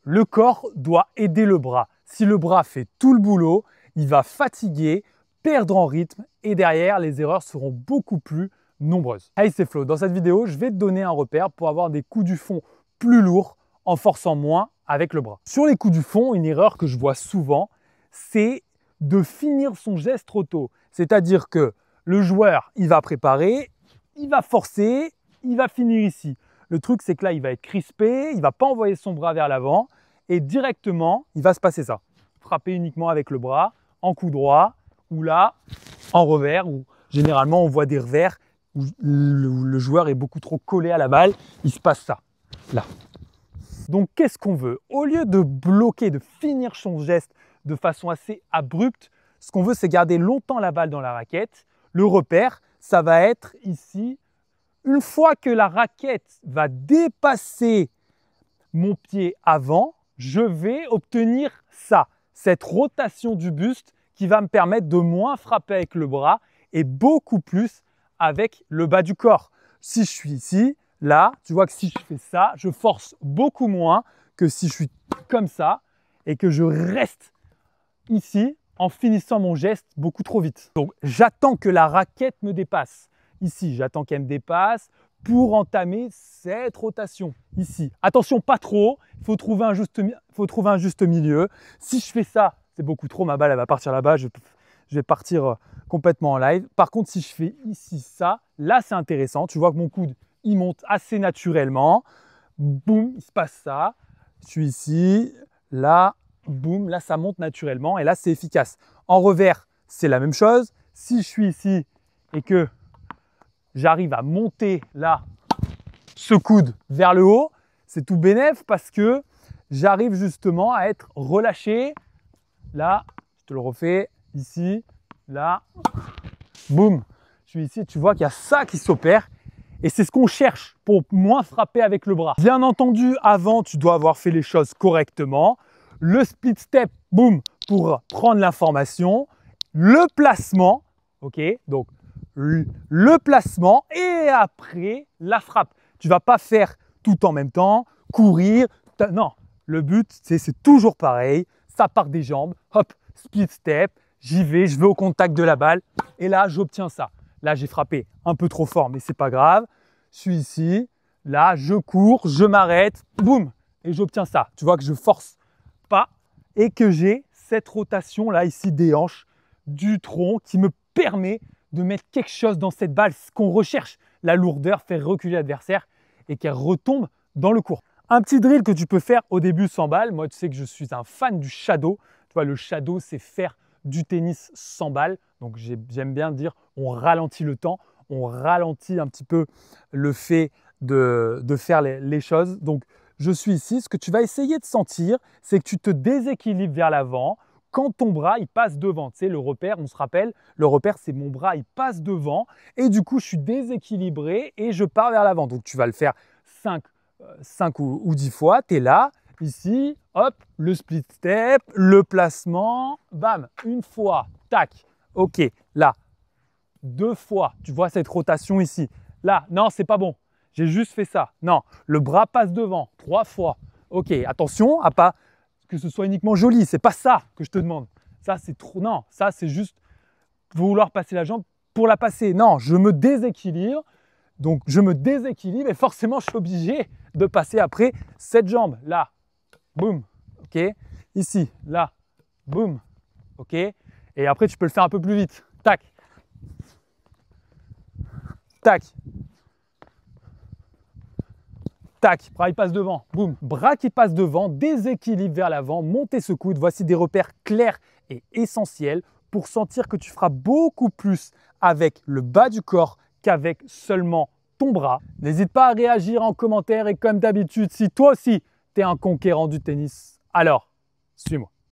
le corps doit aider le bras. Si le bras fait tout le boulot, il va fatiguer, perdre en rythme et derrière, les erreurs seront beaucoup plus nombreuses. Hey, c'est Flo. Dans cette vidéo, je vais te donner un repère pour avoir des coups du fond plus lourds en forçant moins avec le bras. Sur les coups du fond, une erreur que je vois souvent, c'est de finir son geste trop tôt. C'est-à-dire que le joueur, il va préparer, il va forcer, il va finir ici. Le truc, c'est que là, il va être crispé, il ne va pas envoyer son bras vers l'avant et directement, il va se passer ça. Frapper uniquement avec le bras, en coup droit ou là, en revers, où généralement, on voit des revers où le joueur est beaucoup trop collé à la balle. Il se passe ça, là. Donc, qu'est-ce qu'on veut? Au lieu de bloquer, de finir son geste de façon assez abrupte, ce qu'on veut, c'est garder longtemps la balle dans la raquette. Le repère, ça va être ici. Une fois que la raquette va dépasser mon pied avant, je vais obtenir ça, cette rotation du buste qui va me permettre de moins frapper avec le bras et beaucoup plus avec le bas du corps. Si je suis ici, là, tu vois que si je fais ça, je force beaucoup moins que si je suis comme ça et que je reste ici en finissant mon geste beaucoup trop vite. Donc, j'attends que la raquette me dépasse. Ici, j'attends qu'elle me dépasse pour entamer cette rotation. Ici, attention, pas trop. Il faut trouver un juste milieu. Si je fais ça, c'est beaucoup trop. Ma balle, elle va partir là-bas. Je vais partir complètement en live. Par contre, si je fais ici ça, là, c'est intéressant. Tu vois que mon coude, il monte assez naturellement. Boum, il se passe ça. Je suis ici, là, boum, là, ça monte naturellement et là, c'est efficace. En revers, c'est la même chose. Si je suis ici et que j'arrive à monter là, ce coude vers le haut, c'est tout bénef parce que j'arrive justement à être relâché. Là, je te le refais, ici, là, boum. Je suis ici, tu vois qu'il y a ça qui s'opère et c'est ce qu'on cherche pour moins frapper avec le bras. Bien entendu, avant, tu dois avoir fait les choses correctement. Le split step, boum, pour prendre l'information. Le placement, ok, donc le placement et après la frappe. Tu ne vas pas faire tout en même temps, courir. Non, le but, c'est toujours pareil. Ça part des jambes, hop, split step, j'y vais, je vais au contact de la balle et là, j'obtiens ça. Là, j'ai frappé un peu trop fort, mais ce n'est pas grave. Je suis ici, là, je cours, je m'arrête, boum, et j'obtiens ça. Tu vois que je force pas et que j'ai cette rotation là ici des hanches, du tronc qui me permet de mettre quelque chose dans cette balle, ce qu'on recherche, la lourdeur, faire reculer l'adversaire et qu'elle retombe dans le court. Un petit drill que tu peux faire au début sans balle. Moi, tu sais que je suis un fan du shadow. Tu vois, le shadow, c'est faire du tennis sans balle. Donc, j'aime bien dire, on ralentit le temps, on ralentit un petit peu le fait de faire les choses. Donc, je suis ici. Ce que tu vas essayer de sentir, c'est que tu te déséquilibres vers l'avant quand ton bras il passe devant. Tu sais, le repère, on se rappelle, le repère, c'est mon bras, il passe devant et du coup, je suis déséquilibré et je pars vers l'avant. Donc, tu vas le faire 5 ou 10 fois. Tu es là, ici, hop, le split step, le placement, bam, une fois, tac, ok, là, 2 fois, tu vois cette rotation ici. Là, non, c'est pas bon. J'ai juste fait ça. Non, le bras passe devant 3 fois. Ok, attention à pas que ce soit uniquement joli. C'est pas ça que je te demande. Ça, c'est trop. Non, ça, c'est juste vouloir passer la jambe pour la passer. Non, je me déséquilibre. Donc, je me déséquilibre et forcément, je suis obligé de passer après cette jambe. Là, boum. Ok. Ici, là, boum. Ok. Et après, tu peux le faire un peu plus vite. Tac. Tac. Tac, bras il passe devant, boum. Bras qui passe devant, déséquilibre vers l'avant, montez ce coude. Voici des repères clairs et essentiels pour sentir que tu feras beaucoup plus avec le bas du corps qu'avec seulement ton bras. N'hésite pas à réagir en commentaire et comme d'habitude, si toi aussi tu es un conquérant du tennis, alors suis-moi.